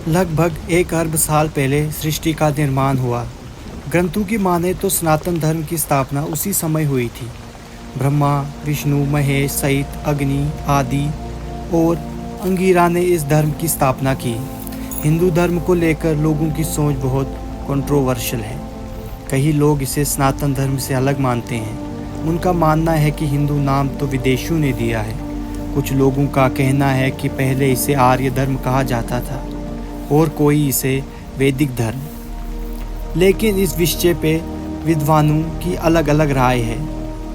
लगभग 1 अरब साल पहले सृष्टि का निर्माण हुआ। ग्रंथों की माने तो सनातन धर्म की स्थापना उसी समय हुई थी। ब्रह्मा, विष्णु, महेश सहित अग्नि, आदि और अंगिरा ने इस धर्म की स्थापना की। हिंदू धर्म को लेकर लोगों की सोच बहुत कंट्रोवर्शियल है। कई लोग इसे सनातन धर्म से अलग मानते हैं। उनका मानना है कि हिंदू नाम तो विदेशियों ने दिया है। कुछ लोगों का कहना है कि पहले इसे आर्य धर्म कहा जाता था और कोई इसे वैदिक धर्म। लेकिन इस विषय पे विद्वानों की अलग अलग राय है।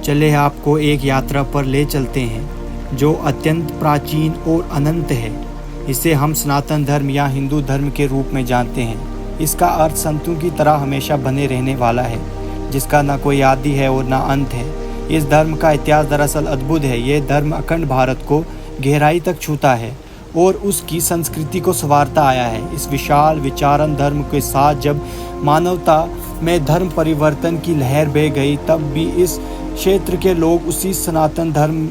चले आपको एक यात्रा पर ले चलते हैं जो अत्यंत प्राचीन और अनंत है। इसे हम सनातन धर्म या हिंदू धर्म के रूप में जानते हैं। इसका अर्थ संतों की तरह हमेशा बने रहने वाला है, जिसका ना कोई आदि है और ना अंत है। इस धर्म का इतिहास दरअसल अद्भुत है। यह धर्म अखंड भारत को गहराई तक छूता है और उसकी संस्कृति को संवारता आया है। इस विशाल विचारन धर्म के साथ जब मानवता में धर्म परिवर्तन की लहर बह गई, तब भी इस क्षेत्र के लोग उसी सनातन धर्म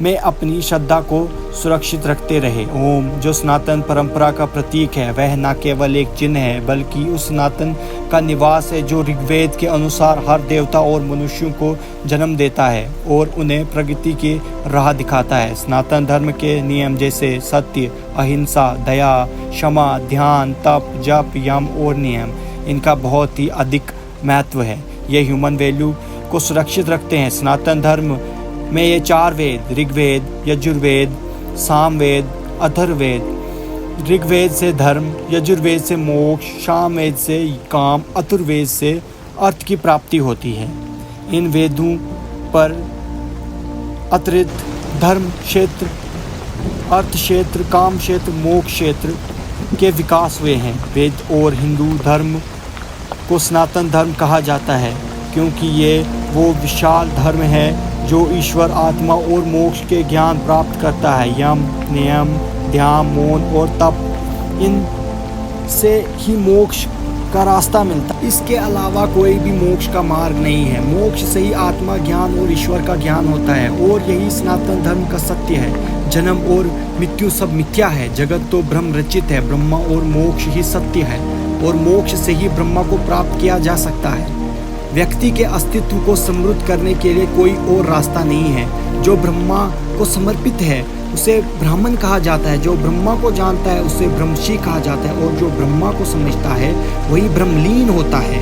में अपनी श्रद्धा को सुरक्षित रखते रहे। ओम, जो सनातन परंपरा का प्रतीक है, वह न केवल एक चिन्ह है बल्कि उस सनातन का निवास है जो ऋग्वेद के अनुसार हर देवता और मनुष्यों को जन्म देता है और उन्हें प्रगति की राह दिखाता है। सनातन धर्म के नियम जैसे सत्य, अहिंसा, दया, क्षमा, ध्यान, तप, जप, यम और नियम, इनका बहुत ही अधिक महत्व है। ये ह्यूमन वैल्यू को सुरक्षित रखते हैं। सनातन धर्म में ये 4 वेद, ऋग्वेद, यजुर्वेद, सामवेद, अथर्ववेद। ऋग्वेद से धर्म, यजुर्वेद से मोक्ष, सामवेद से काम, अथर्ववेद से अर्थ की प्राप्ति होती है। इन वेदों पर अतिरिक्त धर्म क्षेत्र, अर्थ क्षेत्र, काम क्षेत्र, मोक्ष क्षेत्र के विकास हुए हैं। वेद और हिंदू धर्म को सनातन धर्म कहा जाता है क्योंकि ये वो विशाल धर्म है जो ईश्वर, आत्मा और मोक्ष के ज्ञान प्राप्त करता है। यम, नियम, ध्यान, मौन और तप, इन से ही मोक्ष का रास्ता मिलता है। इसके अलावा कोई भी मोक्ष का मार्ग नहीं है। मोक्ष से ही आत्मा ज्ञान और ईश्वर का ज्ञान होता है और यही सनातन धर्म का सत्य है। जन्म और मृत्यु सब मिथ्या है। जगत तो ब्रह्म रचित है। ब्रह्मा और मोक्ष ही सत्य है और मोक्ष से ही ब्रह्मा को प्राप्त किया जा सकता है। व्यक्ति के अस्तित्व को समृद्ध करने के लिए कोई और रास्ता नहीं है। जो ब्रह्मा को समर्पित है उसे ब्राह्मण कहा जाता है। जो ब्रह्मा को जानता है उसे ब्रह्मर्षि कहा जाता है और जो ब्रह्मा को समझता है वही ब्रह्मलीन होता है।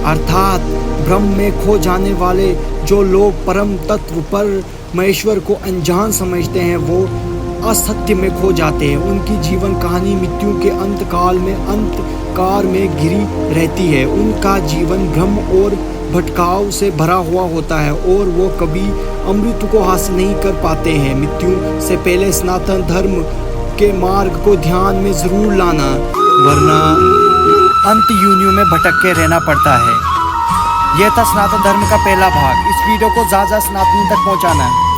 अर्थात ब्रह्म में खो जाने वाले जो लोग परम तत्व पर महेश्वर को अनजान समझते हैं, वो असत्य में खो जाते हैं। उनकी जीवन कहानी मृत्यु के अंत काल में अंधकार में घिरी रहती है। उनका जीवन भ्रम और भटकाव से भरा हुआ होता है और वो कभी अमृत को हासिल नहीं कर पाते हैं। मृत्यु से पहले सनातन धर्म के मार्ग को ध्यान में जरूर लाना, वरना अंत योनियों में भटक के रहना पड़ता है। यह था सनातन धर्म का पहला भाग। इस वीडियो को ज़्यादा सनातन तक पहुँचाना है।